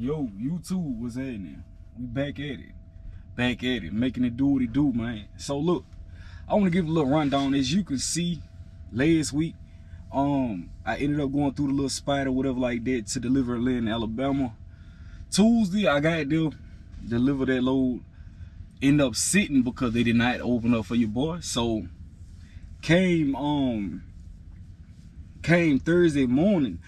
Yo, YouTube, what's happening? We back at it. Back at it, making it do what it do, man. So look, I want to give a little rundown. As you can see, last week, I ended up going through the little spot or whatever like that to deliver a in Alabama. Tuesday, I got there, deliver that load. End up sitting because they did not open up for your boy. So came Thursday morning.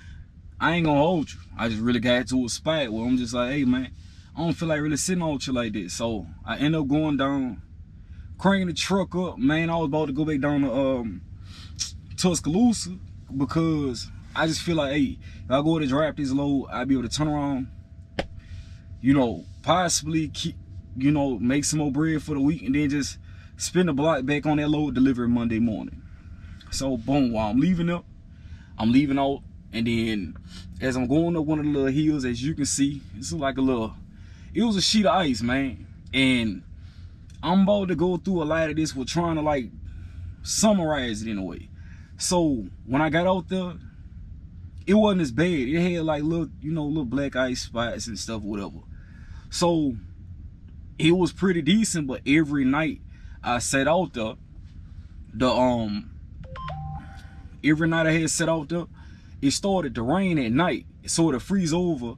I ain't gonna hold you. I just really got to a spot where I'm just like, hey man, I don't feel like really sitting on you like this. So I end up going down, cranking the truck up. Man, I was about to go back down to Tuscaloosa because I just feel like, hey, if I go to drop this load, I'll be able to turn around, you know, possibly keep, you know, make some more bread for the week and then just spin the block back on that load, deliver Monday morning. So boom, while I'm leaving up, I'm leaving out, and then as I'm going up one of the little hills, as you can see, it's like a little, it was a sheet of ice, man. And I'm about to go through a lot of this. We're trying to like summarize it in a way. So when I got out there, it wasn't as bad. It had like little, you know, little black ice spots and stuff, whatever. So it was pretty decent, but every night I sat out there, every night I had sat out there, it started to rain at night. It sort of freeze over,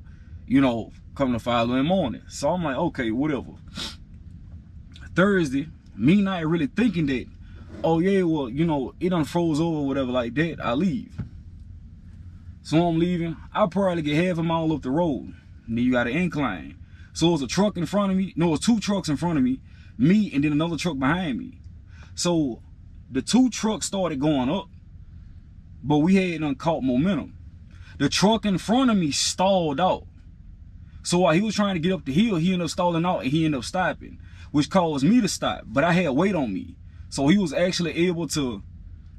you know, come the following morning. So I'm like, okay, whatever. Thursday, me not really thinking that, oh yeah, well, you know, it done froze over or whatever like that, I leave. So I'm leaving, I'll probably get half a mile up the road. And then you got an incline. So it was a truck in front of me. No, it was two trucks in front of me, and then another truck behind me. So the two trucks started going up, but we hadn't caught momentum. The truck in front of me stalled out. So while he was trying to get up the hill, he ended up stalling out and he ended up stopping, which caused me to stop. But I had weight on me. So he was actually able to,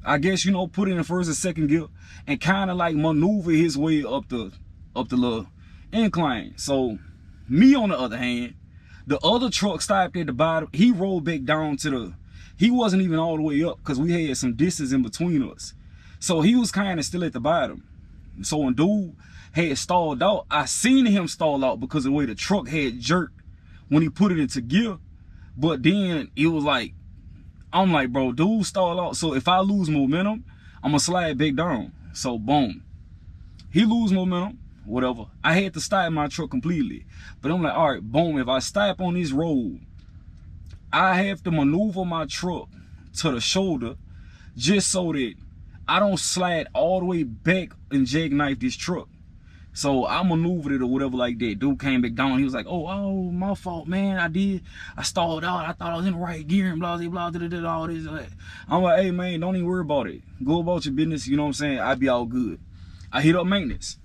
I guess, you know, put it in first and second gear and kind of like maneuver his way up the little incline. So me, on the other hand, the other truck stopped at the bottom. He rolled back down to the, he wasn't even all the way up because we had some distance in between us. So he was kind of still at the bottom. So when dude had stalled out, I seen him stall out because of the way the truck had jerked when he put it into gear. But then it was like, I'm like, bro, dude stalled out. So if I lose momentum, I'm gonna slide back down. So boom, he lose momentum, whatever. I had to stop my truck completely. But I'm like, all right, boom, if I stop on this road, I have to maneuver my truck to the shoulder just so that I don't slide all the way back and jackknife this truck. So I maneuvered it or whatever like that. Dude came back down. He was like, oh, my fault, man. I stalled out. I thought I was in the right gear and blah, blah, blah, all this. I'm like, hey, man, don't even worry about it. Go about your business. You know what I'm saying? I'll be all good. I hit up maintenance.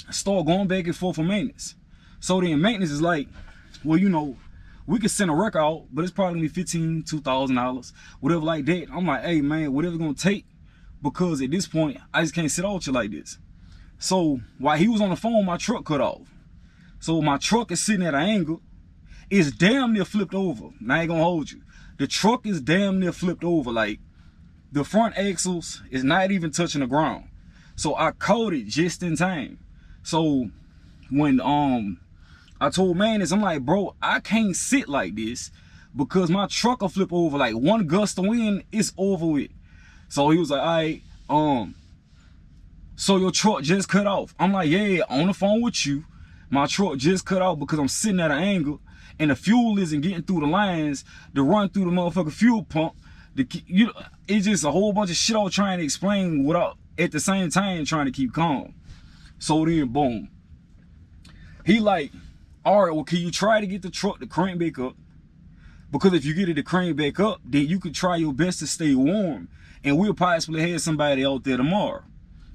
I start going back and forth for maintenance. So then maintenance is like, well, you know, we could send a record out, but it's probably gonna be $15, $2,000, whatever like that. I'm like, hey, man, whatever it's gonna take, because at this point, I just can't sit out you like this. So while he was on the phone, my truck cut off. So my truck is sitting at an angle. It's damn near flipped over. And I ain't gonna hold you. The truck is damn near flipped over. Like the front axles is not even touching the ground. So I caught it just in time. So when I told Manis, I'm like, bro, I can't sit like this because my truck will flip over. Like one gust of wind, it's over with. So he was like, all right, so your truck just cut off. I'm like, yeah, on the phone with you. My truck just cut off because I'm sitting at an angle and the fuel isn't getting through the lines to run through the motherfucking fuel pump. It's just a whole bunch of shit I was trying to explain without at the same time trying to keep calm. So then, boom. He like, all right, well, can you try to get the truck to crank back up? Because if you get it to crank back up, then you could try your best to stay warm. And we'll possibly have somebody out there tomorrow.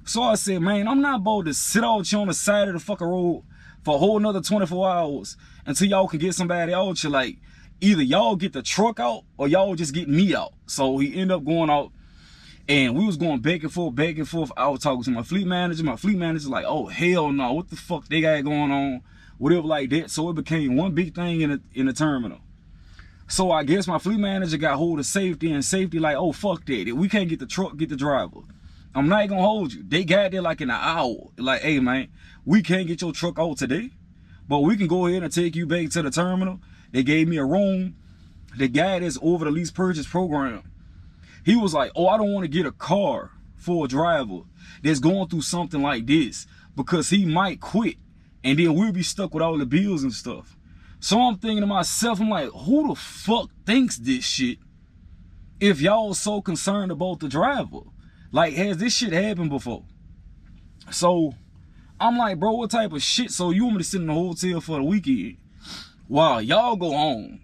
So I said, man, I'm not about to sit out you on the side of the fucking road for a whole another 24 hours until y'all can get somebody out you. Like, either y'all get the truck out or y'all just get me out. So he ended up going out and we was going back and forth, back and forth. I was talking to my fleet manager. My fleet manager's like, oh, hell no, what the fuck they got going on? Whatever like that. So it became one big thing in the terminal. So I guess my fleet manager got hold of safety, and safety like, oh, fuck that. If we can't get the truck, get the driver. I'm not gonna hold you. They got there like in an hour. Like, hey, man, we can't get your truck out today, But we can go ahead and take you back to the terminal. They gave me a room. The guy that's over the lease purchase program, he was like, oh, I don't want to get a car for a driver that's going through something like this because he might quit and then we'll be stuck with all the bills and stuff. So I'm thinking to myself, I'm like, who the fuck thinks this shit if y'all so concerned about the driver? Like, has this shit happened before? So I'm like, bro, what type of shit? So you want me to sit in the hotel for the weekend while y'all go home?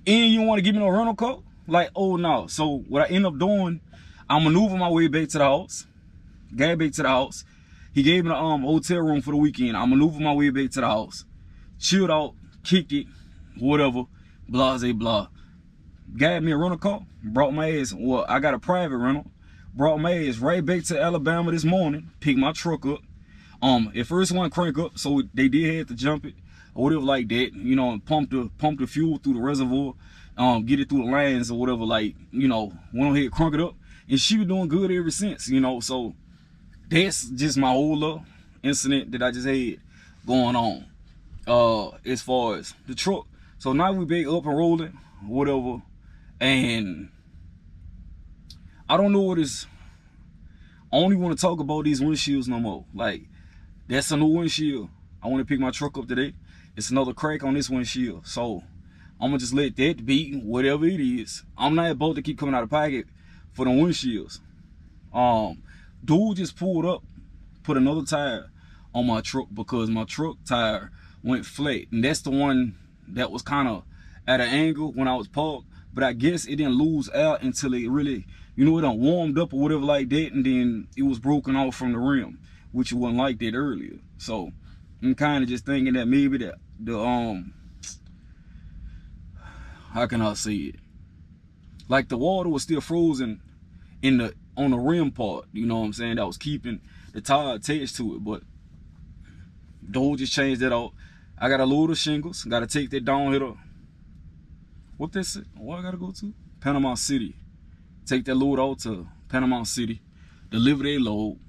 And you want to give me no rental car? Like, oh no. So what I end up doing, I maneuver my way back to the house. Got back to the house. He gave me the hotel room for the weekend. I maneuver my way back to the house. Chilled out, kicked it, whatever, blah, blah. Got me a rental car, brought my ass, well, I got a private rental. Brought my ass right back to Alabama this morning, picked my truck up. At first one crank up, so they did have to jump it or whatever like that, you know, and pump the fuel through the reservoir, get it through the lines or whatever, like, you know, went ahead, crunk it up, and she was doing good ever since, you know. So that's just my whole little incident that I just had going on as far as the truck. So now we back up and rolling, whatever, and I don't know what is. I don't even want to talk about these windshields no more. Like, that's a new windshield. I want to pick my truck up today. It's another crack on this windshield. So I'm gonna just let that be whatever it is. I'm not about to keep coming out of pocket for the windshields. Dude just pulled up, put another tire on my truck because my truck tire went flat. And that's the one that was kind of at an angle when I was parked. But I guess it didn't lose out until it really, you know, it done warmed up or whatever like that, and then it was broken off from the rim, which it wasn't like that earlier. So I'm kind of just thinking that maybe the how can I say it? Like the water was still frozen on the rim part, you know what I'm saying? That was keeping the tire attached to it, but Dole just changed that out. I got a load of shingles, got to take that down here to, what this? What I gotta go to? Panama City. Take that load out to Panama City, deliver that load.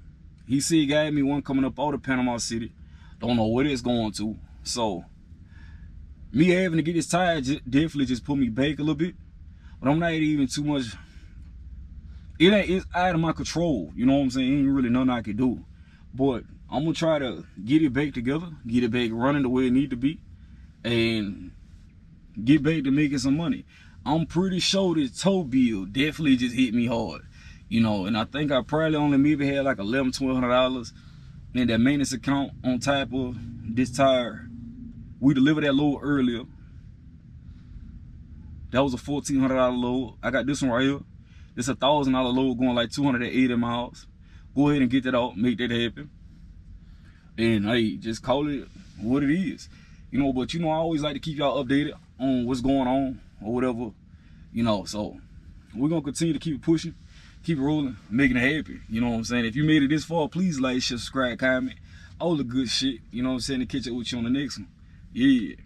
He said he got me one coming up out of Panama City. Don't know where it's going to. So me having to get this tire definitely just put me back a little bit. But I'm not even too much. It's out of my control. You know what I'm saying? Ain't really nothing I can do. But I'm gonna try to get it back together, get it back running the way it need to be, and get back to making some money. I'm pretty sure this tow bill definitely just hit me hard, you know, and I think I probably only maybe had like $1,100-$1,200 in that maintenance account on top of this tire. We delivered that load earlier. That was a $1,400 load. I got this one right here. It's a $1,000 load going like 280 miles. Go ahead and get that out, make that happen. And hey, just call it what it is. You know, but you know, I always like to keep y'all updated on what's going on or whatever, you know. So we're gonna continue to keep pushing, keep rolling, making it happen. You know what I'm saying? If you made it this far, please like, share, subscribe, comment, all the good shit. You know what I'm saying? To catch up with you on the next one. Yeah.